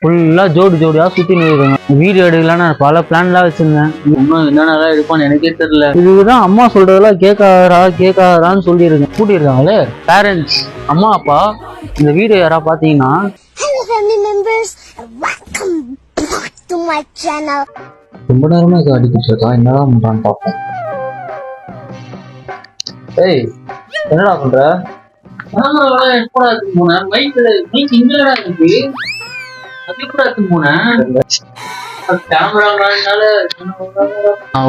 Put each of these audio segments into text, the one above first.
ஃபுல்லா ஜோடியா சுத்தின்னு இருக்காங்க. வீடியோ எடுக்கலான்னு பல பிளான்லாம் வச்சிருந்தேன். இன்னும் என்னென்னலாம் எடுப்பான்னு எனக்கே தெரியல. இதுதான் அம்மா சொல்றதெல்லாம் கேட்காதான்னு சொல்லியிருக்கேன். கூட்டியிருக்காங்களே பேரண்ட்ஸ், அம்மா அப்பா, இந்த வீடியோ யாரா பாத்தீங்கன்னா ரொம்ப நேரமா அடிக்கிட்டு இருக்கா, என்னதான் பண்றான்னு பாப்போம். ஏய் என்னடா பண்ற?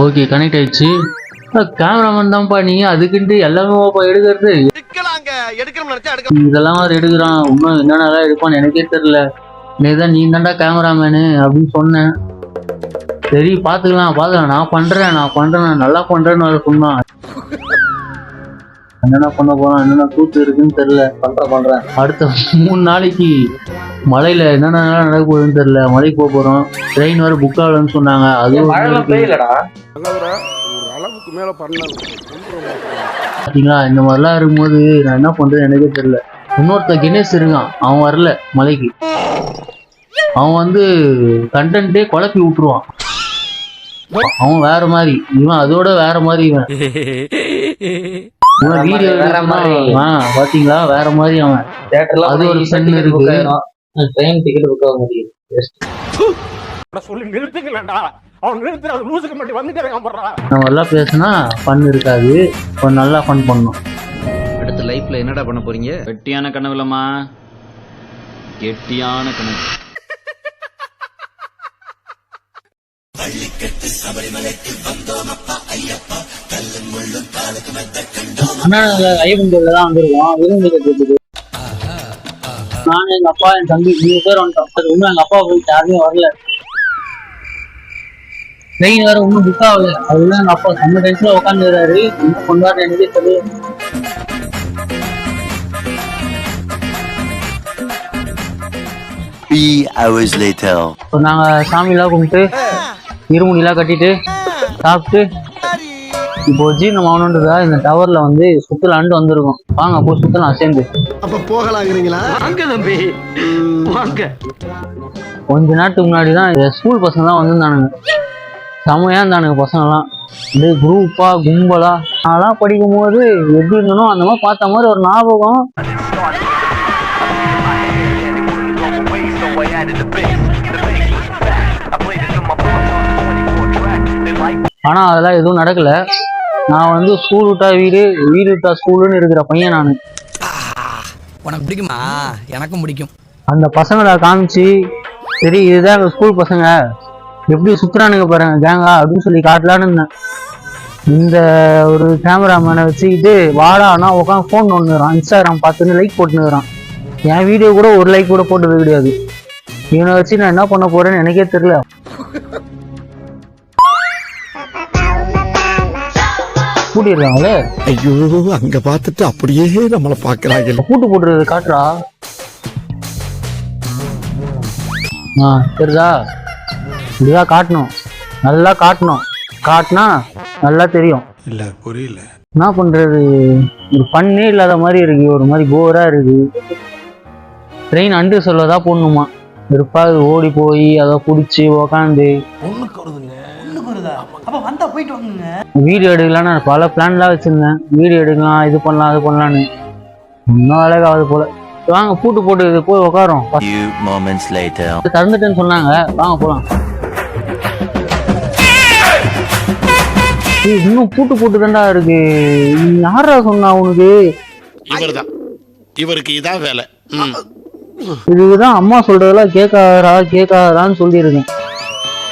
ஓகே கனெக்ட் ஆயிடுச்சு. கேமராமேன் தான்ப்பா நீ, அதுக்குன்ட்டு எல்லாமே எடுக்கிறது இதெல்லாம் எடுக்கிறான். இன்னும் என்னென்னலாம் எடுப்பான்னு எனக்கே தெரியல. நீதான் நீ தான்டா கேமராமேனு அப்படின்னு சொன்னேன். சரி பாத்துக்கலாம் நான் பண்றேன் நான் நல்லா பண்றேன்னு சொன்னான். என்னென்ன பண்ண போறான், என்னென்ன கூத்து இருக்குன்னு தெரியல. பண்றேன் அடுத்த 3 நாளைக்கு மலையில என்னென்ன நடக்க போகுதுன்னு தெரியல. மலைக்கு போறோம். ட்ரெயின் வர புக் ஆகலன்னு சொன்னாங்க. அதுவும் பாத்தீங்களா, இந்த மாதிரிலாம் இருக்கும்போது நான் என்ன பண்றேன்னு எனக்கே தெரியல. இன்னொருத்த கணேஷ் இருக்கான், அவன் வரல மலைக்கு. அவன் கண்டென்ட்டே குழப்பி விட்டுருவான். அவன் வேற மாதிரி, இவன் அதோட வேற மாதிரி. இவன் வீடியோ பாத்தீங்களா வேற மாதிரி. அவன் அது ஒரு சென் இருக்கு. ட்ரெயின் டிக்கெட் புக் ஆக முடியும். நம்ம எல்லாம் பேசினா ஃபன் இருக்காது. கொஞ்சம் நல்லா ஃபன் பண்ணணும். அடுத்த லைஃப்ல என்னடா பண்ண போறீங்க? கெட்டியான கனவுலமா, கெட்டியான கனவு. ஐயப்பன்கோயில தான் வந்துருக்கோம். விருந்துக்கு நானும் எங்க அப்பா என் தம்பி 3 பேர் வந்துட்டோம். இன்னும் எங்க அப்பா போயிட்டு யாருமே வரல. ட்ரெயின் வேற ஒன்றும் புக் ஆகல. அதுதான் எங்க அப்பா செம்ம டென்ஷன்ல உட்காந்துருக்காரு. இன்னும் கொண்டாடுற எனக்கே தெரியும். நாங்க சாமியெல்லாம் கும்பிட்டு இருமுடிலாம் கட்டிட்டு சாப்பிட்டு இப்போ ஜீரணம் ஆகணுன்றதா இந்த டவர்ல சுத்தலான்ட்டு வந்திருக்கோம். வாங்க அப்போ சுத்தலாம் சேர்ந்து. அப்ப போகலாங்கிறீங்களா? கொஞ்ச நேரத்துக்கு முன்னாடி தான் ஸ்கூல் பசங்க தான் வந்திருந்தானுங்க. செமையா இருந்தானுங்க பசங்கள்லாம். குரூப்பா கும்பலா. அதெல்லாம் படிக்கும் போது எப்படி இருந்தனோ அந்த மாதிரி பார்த்த மாதிரி ஒரு ஞாபகம். ஆனா அதெல்லாம் எதுவும் நடக்கல. நான் ஸ்கூல் விட்டா வீடு, வீடு விட்டா ஸ்கூலுன்னு இருக்கிற பையன் நானு. உனக்கு பிடிக்குமா? எனக்கும் பிடிக்கும். அந்த பசங்களை காமிச்சு சரி இதுதான் எங்க ஸ்கூல் பசங்க, எப்படி சுத்துறானுங்க பாருங்க கேங்கா அப்படின்னு சொல்லி காட்டலான்னு இருந்தேன். இந்த ஒரு கேமராமேனை வச்சுக்கிட்டு வாடானா உட்காந்து ஃபோன் ஒண்ணுறான். இன்ஸ்டாகிராம் பார்த்துன்னு லைக் போட்டுனுறான். என் வீடியோ கூட ஒரு லைக் கூட போட்டது கிடையாது. இவனை வச்சு நான் என்ன பண்ண போறேன்னு எனக்கே தெரியல. கூட்டிருக்காங்களே. ஐயோ அங்க பாத்துட்டு அப்படியே நம்மள பாக்குறாங்க. கூட்டு போட்டுறது காட்டுறா. தெரியுதா? இப்படிதான் காட்டணும், நல்லா காட்டணும். காட்டினா நல்லா தெரியும். இல்ல புரியல என்ன பண்றது. ஒரு பண்ணே இல்லாத மாதிரி இருக்கு, ஒரு மாதிரி போரா இருக்கு. ட்ரெயின் அண்டு சொல்லதா போடணுமா. வெறுப்பாது ஓடி போய் அதை பிடிச்சி உக்காந்து வீடியோ எடுக்கலான்னு பல பிளான்லாம் வச்சிருந்தேன். வீடியோ எடுக்கலாம், இது பண்ணலாம் அது பண்ணலான்னு. இன்னும் அழகாவது போல. வாங்க பூட்டு போட்டு இது போய் உட்காரோம். திறந்துட்டேன்னு சொன்னாங்க, வாங்க போலாம். இன்னும் பூட்டு போட்டு தான்டா இருக்கு. யாரா சொன்னா உனக்கு? இவர்தான், இவருக்கு இதான் வேலை. இதுதான் அம்மா சொல்றதெல்லாம் கேட்காதான்னு சொல்லியிருக்கேன்.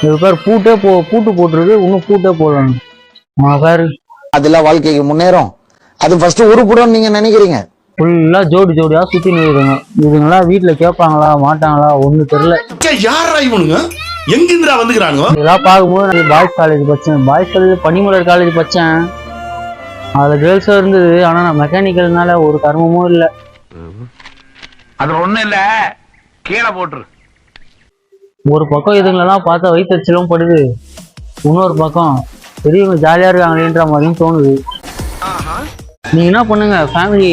இது பேர் பூட்டு போட்டுருக்கு. இன்னும் பூட்டே போடலாம் பாரு. அதெல்லாம் வாழ்க்கைக்கு முன்னேறும். அது ஃபர்ஸ்ட் உருப்படும் நீங்க நினைக்கிறீங்க. ஃபுல்லா ஜோடியா சுத்தின்னு இருக்காங்க. இதுங்கெல்லாம் வீட்டுல கேட்பாங்களா மாட்டாங்களா ஒண்ணு தெரியல. யாரா இவனுங்க? எங்கிருந்துடா வந்துக்கிறானுங்க? இதெல்லாம் பார்க்கும்போது நான் பாய்ஸ் காலேஜ் படிச்சேன். பாய்ஸ் காலேஜ் பனிமலர் காலேஜ் படிச்சேன். அதுல கேர்ள்ஸும் இருந்தது. ஆனா நான் மெக்கானிக்கல்னால ஒரு கர்மமும் இல்லை. அது ஒண்ணும் இல்ல, கீழே போட்டுரு. ஒரு பக்கம் இதுங்களெல்லாம் பார்த்தா வயிற்றுச்சலும் படுது. இன்னொரு பக்கம் பெரியவங்க ஜாலியா இருக்காங்களேன்ற மாதிரியும் தோணுது. நீங்க என்ன பண்ணுங்க, ஃபேமிலி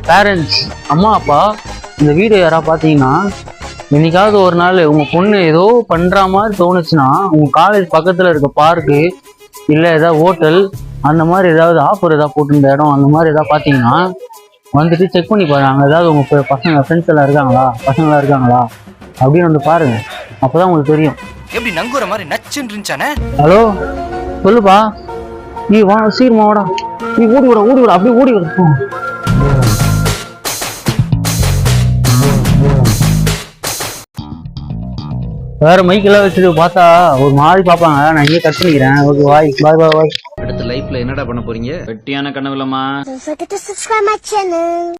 பேரண்ட்ஸ், அம்மா அப்பா, இந்த வீடியோ யாரா பார்த்தீங்கன்னா என்னைக்காவது ஒரு நாள் உங்க பொண்ணு ஏதோ பண்ற மாதிரி தோணுச்சுன்னா உங்க காலேஜ் பக்கத்துல இருக்க பார்க்கு இல்ல ஏதாவது ஹோட்டல் அந்த மாதிரி ஏதாவது ஆஃபர் ஏதாவது போட்டிருந்த இடம் அந்த மாதிரி ஏதாவது பாத்தீங்கன்னா வந்துட்டு செக் பண்ணி பாருங்க. அங்க ஏதாவது உங்க பசங்க ஃப்ரெண்ட்ஸ் எல்லாம் இருக்காங்களா, பசங்களா இருக்காங்களா அப்படின்னு வந்து பாருங்க. அப்பதான் உங்களுக்கு தெரியும். எப்படி நங்குற மாதிரி நச்சுன்னு இருந்துச்சானே. ஹலோ சொல்லுப்பா. நீ வா சீக்கிரமா வாடா. நீ ஓடி விட அப்படியே ஓடி விட. வேற மைக்கெல்லாம் வச்சுட்டு பார்த்தா ஒரு மாதிரி பார்ப்பாங்க. நான் இங்கே கட் பண்ணிக்கிறேன். ஓகே பாய் பாய் பாய் பாய். அடுத்த லைஃப்ல என்னடா பண்ண போறீங்க? வெட்டியான கனவுலமா. Don't forget to subscribe my channel.